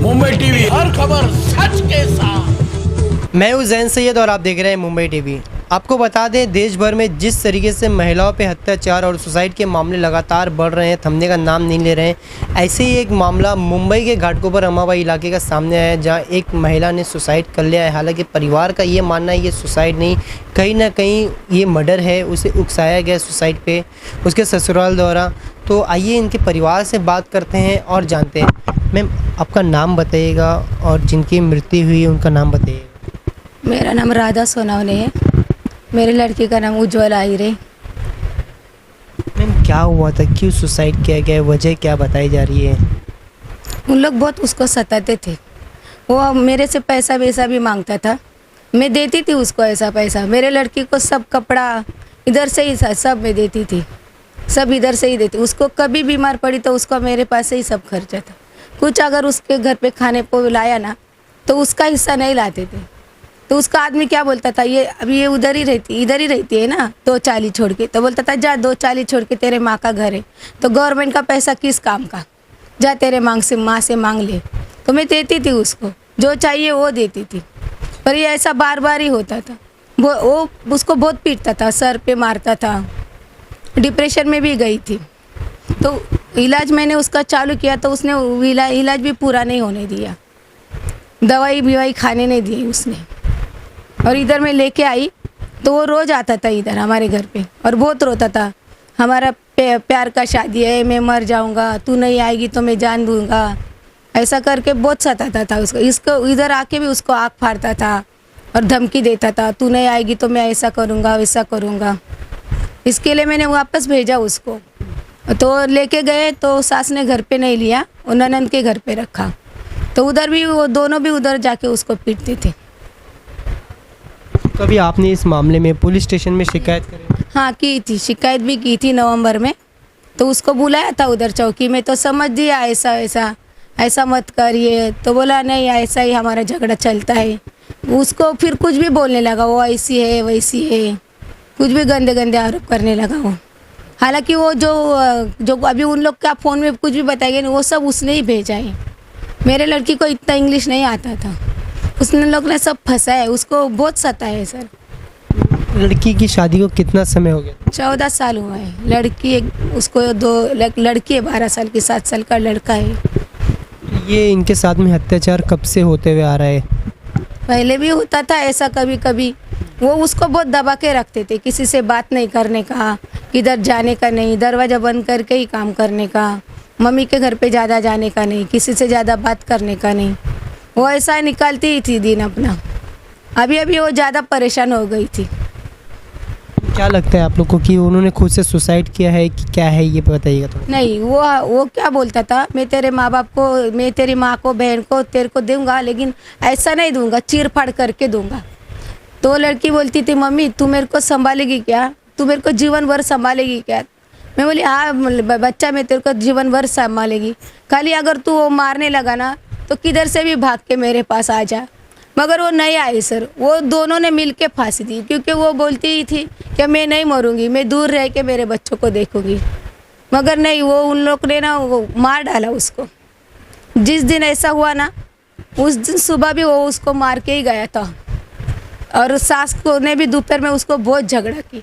Mumbai TV, हर खबर सच के साथ। मैं हूं ज़ैन सैयद और आप देख रहे हैं मुंबई टीवी। आपको बता दें, देश भर में जिस तरीके से महिलाओं पे अत्याचार और सुसाइड के मामले लगातार बढ़ रहे हैं, थमने का नाम नहीं ले रहे हैं। ऐसे ही एक मामला मुंबई के घाटकोपर अमाबाई इलाके का सामने आया है, जहां एक महिला ने सुसाइड कर लिया है। हालांकि परिवार का ये मानना है ये सुसाइड नहीं, कहीं ना कहीं ये मर्डर है, उसे उकसाया गया सुसाइड पे उसके ससुराल द्वारा। तो आइए इनके परिवार से बात करते हैं और जानते हैं। मैम, आपका नाम बताइएगा और जिनकी मृत्यु हुई है उनका नाम बताइएगा। मेरा नाम राधा सोनावने है। मेरी लड़की का नाम उज्ज्वल आहिरे। मैम, क्या हुआ था, क्यों सुसाइड किया गया, वजह क्या बताई जा रही है? उन लोग बहुत उसको सताते थे। वो मेरे से पैसा वैसा भी मांगता था, मैं देती थी उसको ऐसा पैसा। मेरे लड़की को सब कपड़ा इधर से ही सब मैं देती थी, सब इधर से ही देती। उसको कभी बीमार पड़ी तो उसको मेरे पास से ही सब खर्चा था। कुछ अगर उसके घर पे खाने को लाया ना तो उसका हिस्सा नहीं लाते थे। तो उसका आदमी क्या बोलता था, ये अभी ये इधर ही रहती है ना 2 चाली छोड़ के। तो बोलता था जा 2 चाली छोड़ के, तेरे माँ का घर है तो गवर्नमेंट का पैसा किस काम का, जा तेरे माँ से मांग ले। तो मैं देती थी उसको, जो चाहिए वो देती थी। पर ये ऐसा बार बार ही होता था। वो उसको बहुत पीटता था, सर पे मारता था, डिप्रेशन में भी गई थी। तो इलाज मैंने उसका चालू किया तो उसने इलाज भी पूरा नहीं होने दिया, दवाई खाने नहीं दी उसने। और इधर मैं लेके आई तो वो रोज़ आता था इधर हमारे घर पे और बहुत रोता था, हमारा प्यार का शादी है, मैं मर जाऊंगा, तू नहीं आएगी तो मैं जान दूंगा, ऐसा करके बहुत सताता था उसको। इसको इधर आके भी उसको आँख फाड़ता था और धमकी देता था, तू नहीं आएगी तो मैं ऐसा करूँगा वैसा करूँगा। इसके लिए मैंने वापस भेजा उसको। तो लेके गए तो सास ने घर पे नहीं लिया, वो ननंद के घर पे रखा। तो उधर भी वो दोनों भी उधर जाके उसको पीटते थे। कभी आपने इस मामले में पुलिस स्टेशन में शिकायत करी? हाँ की थी, शिकायत भी की थी नवंबर में। तो उसको बुलाया था उधर चौकी में, तो समझ दिया ऐसा मत करिए। तो बोला नहीं, ऐसा ही हमारा झगड़ा चलता है। उसको फिर कुछ भी बोलने लगा, वो ऐसी है वैसी है, कुछ भी गंदे गंदे आरोप करने लगा वो। हालांकि वो जो अभी उन लोग का फ़ोन में कुछ भी बताएंगे वो सब उसने ही भेजा है। मेरे लड़की को इतना इंग्लिश नहीं आता था, उसने लोग ने सब फंसा है, उसको बहुत सताया है सर। लड़की की शादी को कितना समय हो गया? 14 साल हुआ है। लड़की उसको 2 लड़की है, 12 साल की, 7 साल का लड़का है। ये इनके साथ में अत्याचार कब से होते हुए आ रहा है? पहले भी होता था ऐसा कभी कभी। वो उसको बहुत दबा के रखते थे, किसी से बात नहीं करने का, किधर जाने का नहीं, दरवाज़ा बंद करके ही काम करने का, मम्मी के घर पे ज़्यादा जाने का नहीं, किसी से ज़्यादा बात करने का नहीं। वो ऐसा निकालती ही थी दिन अपना। अभी वो ज़्यादा परेशान हो गई थी। क्या लगता है आप लोग को कि उन्होंने खुद से सुसाइड किया है कि क्या है, ये बताइएगा थोड़ा। नहीं, वो क्या बोलता था, मैं तेरे माँ बाप को, मैं तेरी माँ को, बहन को तेरे को दूंगा, लेकिन ऐसा नहीं दूंगा, चीर फाड़ करके दूंगा। तो लड़की बोलती थी, मम्मी तू मेरे को संभालेगी क्या, तू मेरे को जीवन भर संभालेगी क्या? मैं बोली हाँ बच्चा, मैं तेरे को जीवन भर संभालेगी, खाली अगर तू वो मारने लगा ना तो किधर से भी भाग के मेरे पास आ जा। मगर वो नहीं आई सर, वो दोनों ने मिल के फांसी दी, क्योंकि वो बोलती ही थी कि मैं नहीं मरूंगी, मैं दूर रह के मेरे बच्चों को देखूंगी। मगर नहीं, वो उन लोग ने ना वो मार डाला उसको। जिस दिन ऐसा हुआ ना, उस दिन सुबह भी वो उसको मार के ही गया था। और सास को ने भी दोपहर में उसको बहुत झगड़ा की।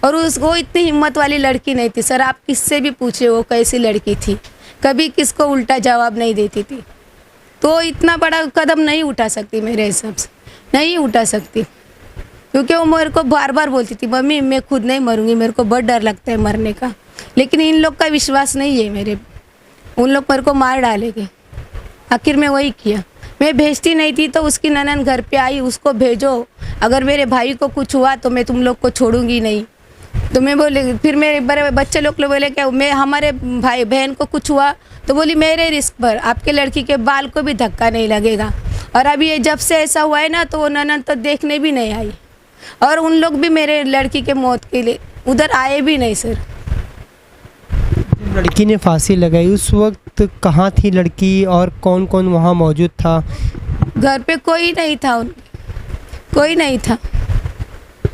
और वो इतनी हिम्मत वाली लड़की नहीं थी सर, आप किससे भी पूछे वो कैसी लड़की थी, कभी किसको उल्टा जवाब नहीं देती थी। तो इतना बड़ा कदम नहीं उठा सकती, मेरे हिसाब से नहीं उठा सकती, क्योंकि वो मेरे को बार बार बोलती थी, मम्मी मैं खुद नहीं मरूंगी, मेरे को बहुत डर लगता है मरने का। लेकिन इन लोग का विश्वास नहीं है मेरे, उन लोग मेरे को मार डालेंगे। आखिर में वही किया। मैं भेजती नहीं थी तो उसकी ननद घर पे आई, उसको भेजो, अगर मेरे भाई को कुछ हुआ तो मैं तुम लोग को छोड़ूंगी नहीं। तो मैं बोले, फिर मेरे बड़े बच्चे लोग बोले क्या, मैं हमारे भाई बहन को कुछ हुआ तो बोली मेरे रिस्क पर, आपके लड़की के बाल को भी धक्का नहीं लगेगा। और अभी ये जब से ऐसा हुआ है ना, तो वो ननद तो देखने भी नहीं आई, और उन लोग भी मेरे लड़की के मौत के लिए उधर आए भी नहीं सर। लड़की ने फांसी लगाई उस वक्त कहाँ थी लड़की और कौन कौन वहाँ मौजूद था? घर पे कोई नहीं था, कोई नहीं था।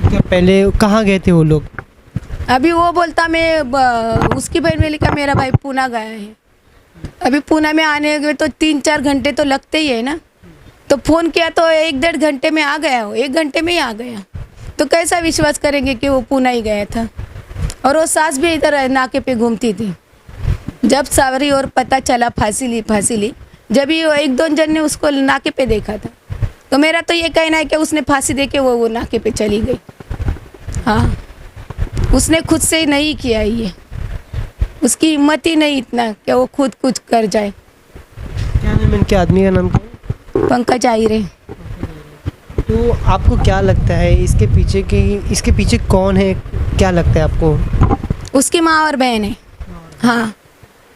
क्या पहले कहाँ गए थे वो लोग? अभी वो बोलता मैं उसकी बहन ने लिखा मेरा भाई पूना गया है। अभी पुणे में आने में तो 3-4 घंटे तो लगते ही है ना। तो फ़ोन किया तो 1-1.5 घंटे में आ गया हो, 1 घंटे में ही आ गया। तो कैसा विश्वास करेंगे कि वो पुणे ही गया था। और वो सास भी इधर नाके पे घूमती थी। जब सावरी और पता चला फांसी ली, जब ही 1-2 जन ने उसको नाके पे देखा था। तो मेरा तो ये कहना है कि उसने फांसी दे के वो नाके पे चली गई। हाँ, उसने खुद से नहीं किया ये, उसकी हिम्मत ही नहीं इतना कि वो खुद कुछ कर जाए। क्या नाम है इनके आदमी का नाम क्या है? पंकज आहिरे। तो आपको क्या लगता है इसके पीछे कौन है, क्या लगता है आपको? उसकी माँ और बहन है। हाँ,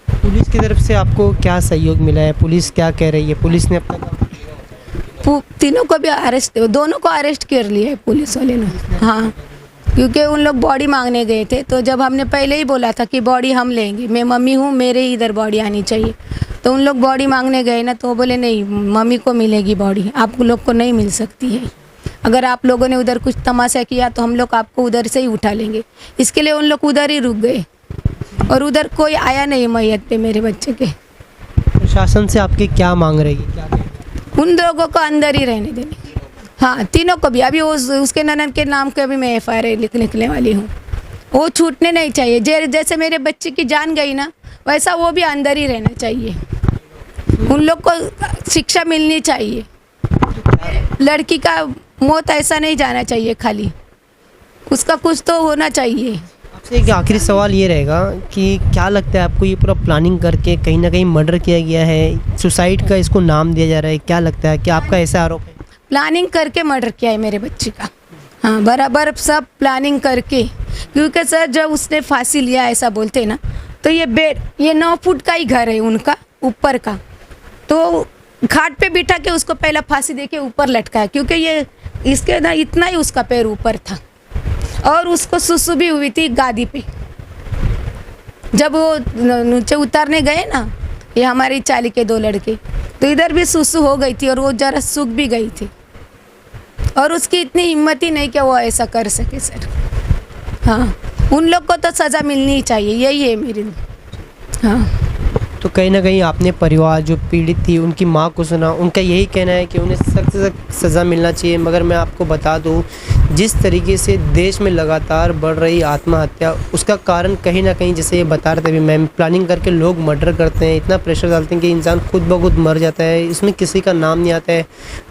पुलिस की तरफ से आपको क्या सहयोग मिला है? पुलिस क्या कह रही है? पुलिस ने अब तक तीनों को भी दोनों को अरेस्ट कर लिया है पुलिस वाले ने। हाँ, क्योंकि उन लोग बॉडी मांगने गए थे। तो जब हमने पहले ही बोला था कि बॉडी हम लेंगे, मैं मम्मी हूँ, मेरे ही इधर बॉडी आनी चाहिए। तो उन लोग बॉडी मांगने गए ना, तो वो बोले नहीं, मम्मी को मिलेगी बॉडी, आप लोग को नहीं मिल सकती है। अगर आप लोगों ने उधर कुछ तमाशा किया तो हम लोग आपको उधर से ही उठा लेंगे। इसके लिए उन लोग उधर ही रुक गए और उधर कोई आया नहीं मैयत पे मेरे बच्चे के। प्रशासन से आपके क्या मांग रही है? क्या उन लोगों को अंदर ही रहने देने। हाँ, तीनों को भी। अभी उसके ननद के नाम के भी मैं FIR लिखने वाली हूँ। वो छूटने नहीं चाहिए। जैसे मेरे बच्चे की जान गई ना, वैसा वो भी अंदर ही रहना चाहिए। उन लोग को शिक्षा मिलनी चाहिए। लड़की का मौत ऐसा नहीं जाना चाहिए खाली, उसका कुछ तो होना चाहिए। आपसे एक आखिरी सवाल ये रहेगा कि क्या लगता है आपको, ये पूरा प्लानिंग करके कहीं ना कहीं मर्डर किया गया है, सुसाइड का इसको नाम दिया जा रहा है, क्या लगता है कि आपका ऐसा आरोप है? प्लानिंग करके मर्डर किया है मेरे बच्चे का। हाँ, बराबर सब प्लानिंग करके। क्योंकि सर जब उसने फांसी लिया ऐसा बोलते ना, तो ये 9 फुट का ही घर है उनका ऊपर का। तो घाट पे बिठा के उसको पहला फांसी दे के ऊपर लटकाया, क्योंकि ये इसके ना इतना ही उसका पैर ऊपर था और उसको सुसु भी हुई थी गादी पे। जब वो नीचे उतारने गए ना, ये हमारी चाली के 2 लड़के, तो इधर भी सुसु हो गई थी और वो जरा सूख भी गई थी। और उसकी इतनी हिम्मत ही नहीं कि वो ऐसा कर सके सर। हाँ, उन लोग को तो सज़ा मिलनी ही चाहिए, यही है मेरी। हाँ, तो कहीं ना कहीं आपने परिवार जो पीड़ित थी उनकी माँ को सुना, उनका यही कहना है कि उन्हें सख्त से सख्त सज़ा मिलना चाहिए। मगर मैं आपको बता दूं, जिस तरीके से देश में लगातार बढ़ रही आत्महत्या, उसका कारण कहीं ना कहीं, जैसे ये बता रहे थे अभी मैम, प्लानिंग करके लोग मर्डर करते हैं, इतना प्रेशर डालते हैं कि इंसान खुद ब खुद मर जाता है। इसमें किसी का नाम नहीं आता है।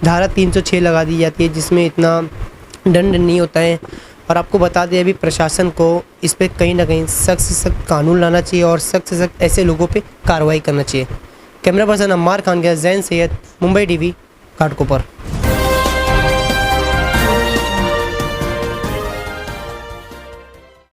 धारा 306 लगा दी जाती है जिसमें इतना दंड नहीं होता है। और आपको बता दें, अभी प्रशासन को इस पर कहीं ना कहीं सख्त से सख्त कानून लाना चाहिए और सख्त से सख्त ऐसे लोगों पे कार्रवाई करना चाहिए। कैमरा पर्सन अम्मार खान के जैन सैयद, मुंबई टीवी, घाटकोपर।